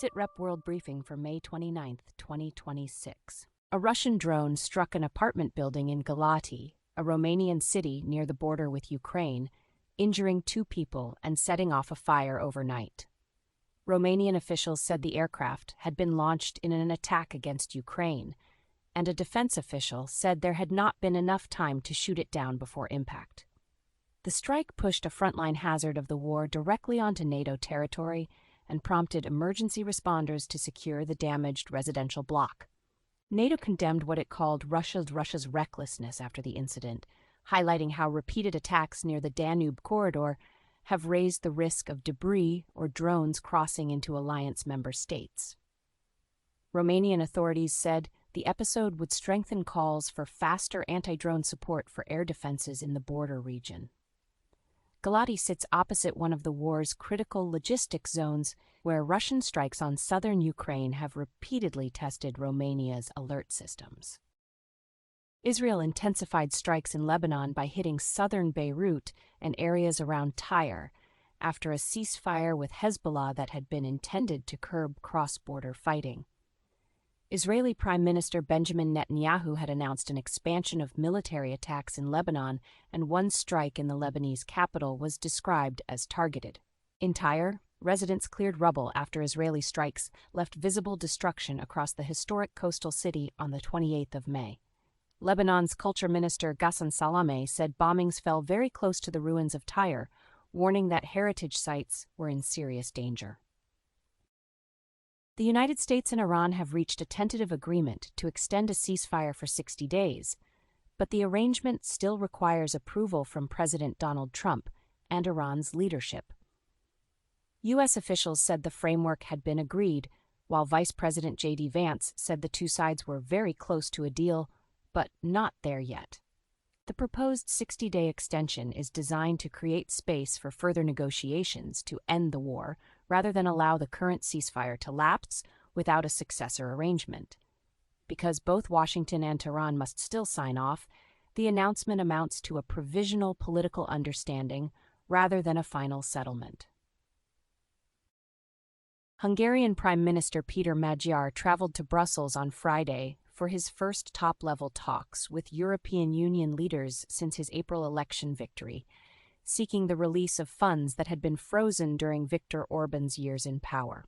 SITREP World Briefing for May 29, 2026. A Russian drone struck an apartment building in Galati, a Romanian city near the border with Ukraine, injuring 2 people and setting off a fire overnight. Romanian officials said the aircraft had been launched in an attack against Ukraine, and a defense official said there had not been enough time to shoot it down before impact. The strike pushed a frontline hazard of the war directly onto NATO territory and prompted emergency responders to secure the damaged residential block. NATO condemned what it called Russia's recklessness after the incident, highlighting how repeated attacks near the Danube corridor have raised the risk of debris or drones crossing into alliance member states. Romanian authorities said the episode would strengthen calls for faster anti-drone support for air defenses in the border region. Galati sits opposite one of the war's critical logistics zones, where Russian strikes on southern Ukraine have repeatedly tested Romania's alert systems. Israel intensified strikes in Lebanon by hitting southern Beirut and areas around Tyre, after a ceasefire with Hezbollah that had been intended to curb cross-border fighting. Israeli Prime Minister Benjamin Netanyahu had announced an expansion of military attacks in Lebanon, and one strike in the Lebanese capital was described as targeted. In Tyre, residents cleared rubble after Israeli strikes left visible destruction across the historic coastal city on the 28th of May. Lebanon's culture minister Ghassan Salameh said bombings fell very close to the ruins of Tyre, warning that heritage sites were in serious danger. The United States and Iran have reached a tentative agreement to extend a ceasefire for 60 days, but the arrangement still requires approval from President Donald Trump and Iran's leadership. U.S. officials said the framework had been agreed, while Vice President J.D. Vance said the two sides were very close to a deal, but not there yet. The proposed 60-day extension is designed to create space for further negotiations to end the war, rather than allow the current ceasefire to lapse without a successor arrangement. Because both Washington and Tehran must still sign off, the announcement amounts to a provisional political understanding rather than a final settlement. Hungarian Prime Minister Peter Magyar traveled to Brussels on Friday for his first top-level talks with European Union leaders since his April election victory, seeking the release of funds that had been frozen during Viktor Orban's years in power.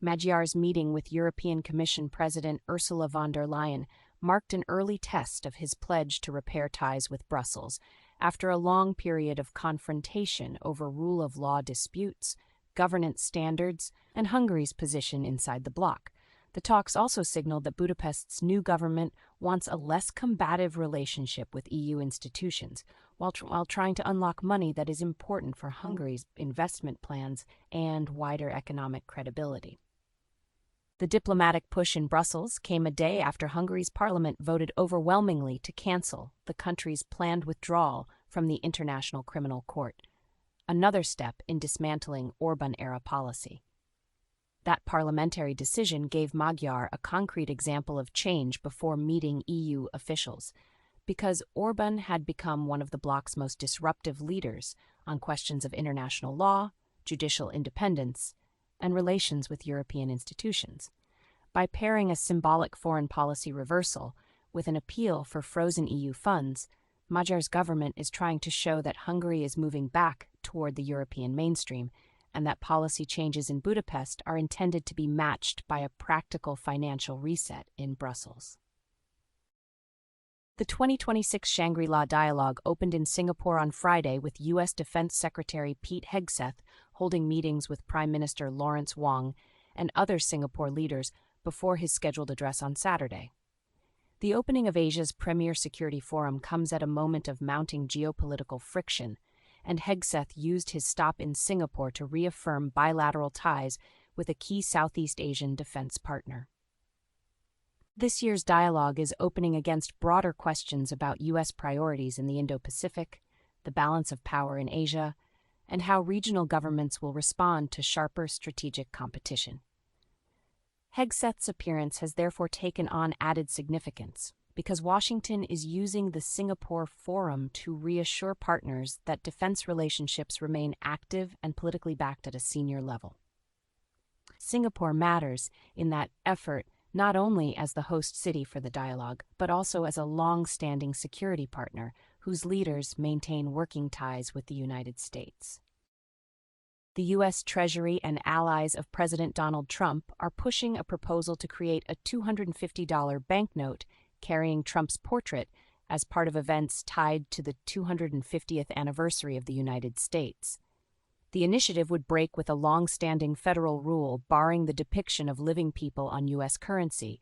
Magyar's meeting with European Commission President Ursula von der Leyen marked an early test of his pledge to repair ties with Brussels after a long period of confrontation over rule of law disputes, governance standards, and Hungary's position inside the bloc. The talks also signaled that Budapest's new government wants a less combative relationship with EU institutions, while trying to unlock money that is important for Hungary's investment plans and wider economic credibility. The diplomatic push in Brussels came a day after Hungary's parliament voted overwhelmingly to cancel the country's planned withdrawal from the International Criminal Court, another step in dismantling Orban-era policy. That parliamentary decision gave Magyar a concrete example of change before meeting EU officials, because Orban had become one of the bloc's most disruptive leaders on questions of international law, judicial independence, and relations with European institutions. By pairing a symbolic foreign policy reversal with an appeal for frozen EU funds, Magyar's government is trying to show that Hungary is moving back toward the European mainstream, and that policy changes in Budapest are intended to be matched by a practical financial reset in Brussels. The 2026 Shangri-La Dialogue opened in Singapore on Friday with U.S. Defense Secretary Pete Hegseth holding meetings with Prime Minister Lawrence Wong and other Singapore leaders before his scheduled address on Saturday. The opening of Asia's premier security forum comes at a moment of mounting geopolitical friction, and Hegseth used his stop in Singapore to reaffirm bilateral ties with a key Southeast Asian defense partner. This year's dialogue is opening against broader questions about U.S. priorities in the Indo-Pacific, the balance of power in Asia, and how regional governments will respond to sharper strategic competition. Hegseth's appearance has therefore taken on added significance, because Washington is using the Singapore Forum to reassure partners that defense relationships remain active and politically backed at a senior level. Singapore matters in that effort not only as the host city for the dialogue, but also as a long-standing security partner whose leaders maintain working ties with the United States. The U.S. Treasury and allies of President Donald Trump are pushing a proposal to create a $250 banknote carrying Trump's portrait as part of events tied to the 250th anniversary of the United States. The initiative would break with a long-standing federal rule barring the depiction of living people on U.S. currency,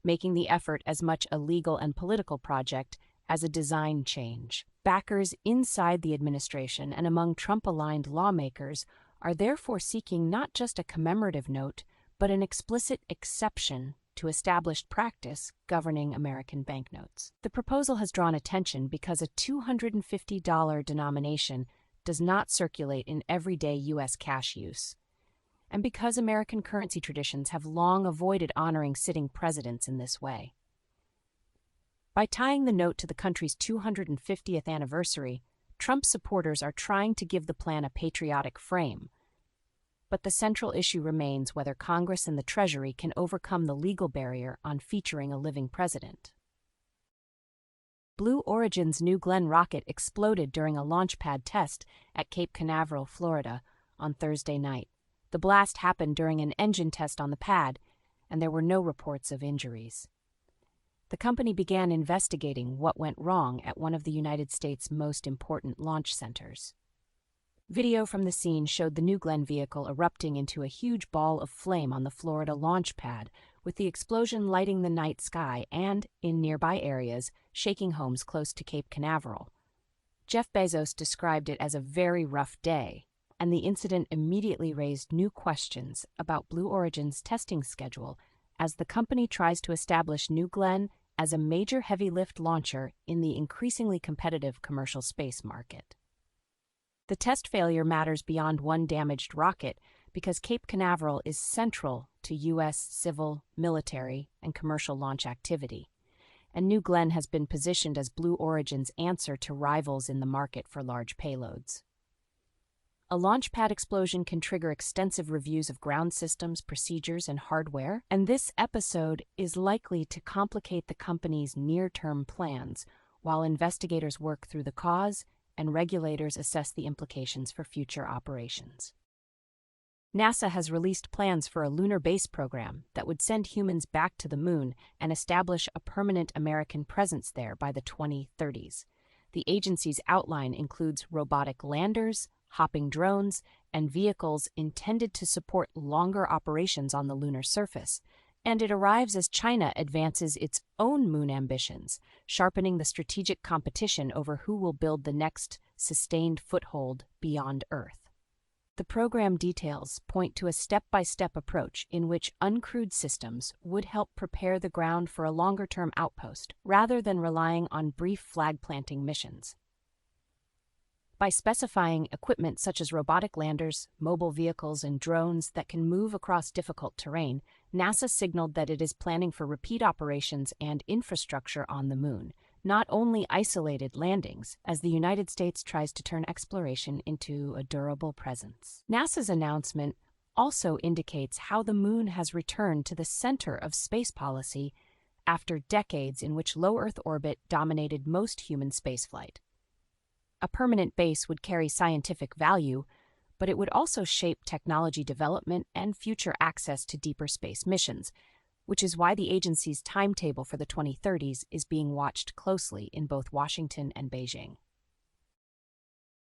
making the effort as much a legal and political project as a design change. Backers inside the administration and among Trump-aligned lawmakers are therefore seeking not just a commemorative note, but an explicit exception to established practice governing American banknotes. The proposal has drawn attention because a $250 denomination does not circulate in everyday U.S. cash use, and because American currency traditions have long avoided honoring sitting presidents in this way. By tying the note to the country's 250th anniversary, Trump supporters are trying to give the plan a patriotic frame. But the central issue remains whether Congress and the Treasury can overcome the legal barrier on featuring a living president. Blue Origin's New Glenn rocket exploded during a launch pad test at Cape Canaveral, Florida, on Thursday night. The blast happened during an engine test on the pad, and there were no reports of injuries. The company began investigating what went wrong at one of the United States' most important launch centers. Video from the scene showed the New Glenn vehicle erupting into a huge ball of flame on the Florida launch pad, with the explosion lighting the night sky and, in nearby areas, shaking homes close to Cape Canaveral. Jeff Bezos described it as a very rough day, and the incident immediately raised new questions about Blue Origin's testing schedule as the company tries to establish New Glenn as a major heavy-lift launcher in the increasingly competitive commercial space market. The test failure matters beyond one damaged rocket because Cape Canaveral is central to U.S. civil, military, and commercial launch activity, and New Glenn has been positioned as Blue Origin's answer to rivals in the market for large payloads. A launch pad explosion can trigger extensive reviews of ground systems, procedures, and hardware, and this episode is likely to complicate the company's near-term plans while investigators work through the cause and regulators assess the implications for future operations. NASA has released plans for a lunar base program that would send humans back to the moon and establish a permanent American presence there by the 2030s. The agency's outline includes robotic landers, hopping drones, and vehicles intended to support longer operations on the lunar surface, and it arrives as China advances its own moon ambitions, sharpening the strategic competition over who will build the next sustained foothold beyond Earth. The program details point to a step-by-step approach in which uncrewed systems would help prepare the ground for a longer-term outpost, rather than relying on brief flag-planting missions. By specifying equipment such as robotic landers, mobile vehicles, and drones that can move across difficult terrain, NASA signaled that it is planning for repeat operations and infrastructure on the moon, not only isolated landings, as the United States tries to turn exploration into a durable presence. NASA's announcement also indicates how the moon has returned to the center of space policy after decades in which low Earth orbit dominated most human spaceflight. A permanent base would carry scientific value, but it would also shape technology development and future access to deeper space missions, which is why the agency's timetable for the 2030s is being watched closely in both Washington and Beijing.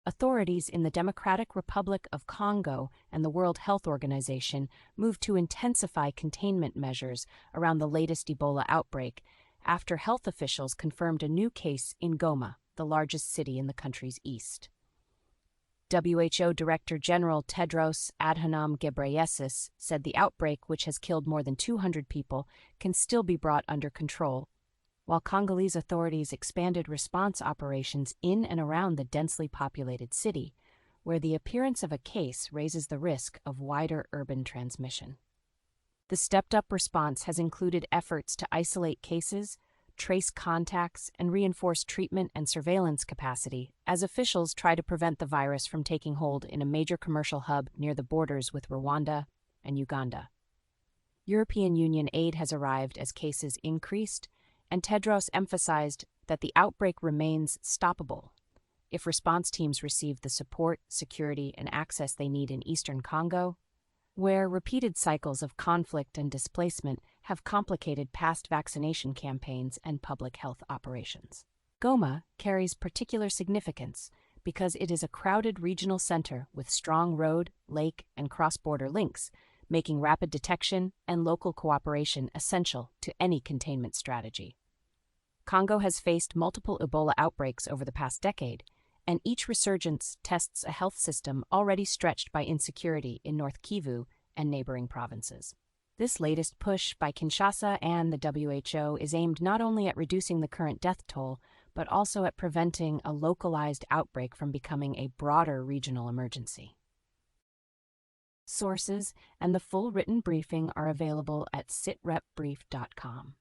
Authorities in the Democratic Republic of Congo and the World Health Organization moved to intensify containment measures around the latest Ebola outbreak after health officials confirmed a new case in Goma, the largest city in the country's east. WHO Director General Tedros Adhanom Ghebreyesus said the outbreak, which has killed more than 200 people, can still be brought under control, while Congolese authorities expanded response operations in and around the densely populated city, where the appearance of a case raises the risk of wider urban transmission. The stepped-up response has included efforts to isolate cases, trace contacts, and reinforce treatment and surveillance capacity as officials try to prevent the virus from taking hold in a major commercial hub near the borders with Rwanda and Uganda. European Union aid has arrived as cases increased, and Tedros emphasized that the outbreak remains stoppable if response teams receive the support, security, and access they need in eastern Congo, where repeated cycles of conflict and displacement have complicated past vaccination campaigns and public health operations. Goma carries particular significance because it is a crowded regional center with strong road, lake, and cross-border links, making rapid detection and local cooperation essential to any containment strategy. Congo has faced multiple Ebola outbreaks over the past decade, and each resurgence tests a health system already stretched by insecurity in North Kivu and neighboring provinces. This latest push by Kinshasa and the WHO is aimed not only at reducing the current death toll, but also at preventing a localized outbreak from becoming a broader regional emergency. Sources and the full written briefing are available at sitrepbrief.com.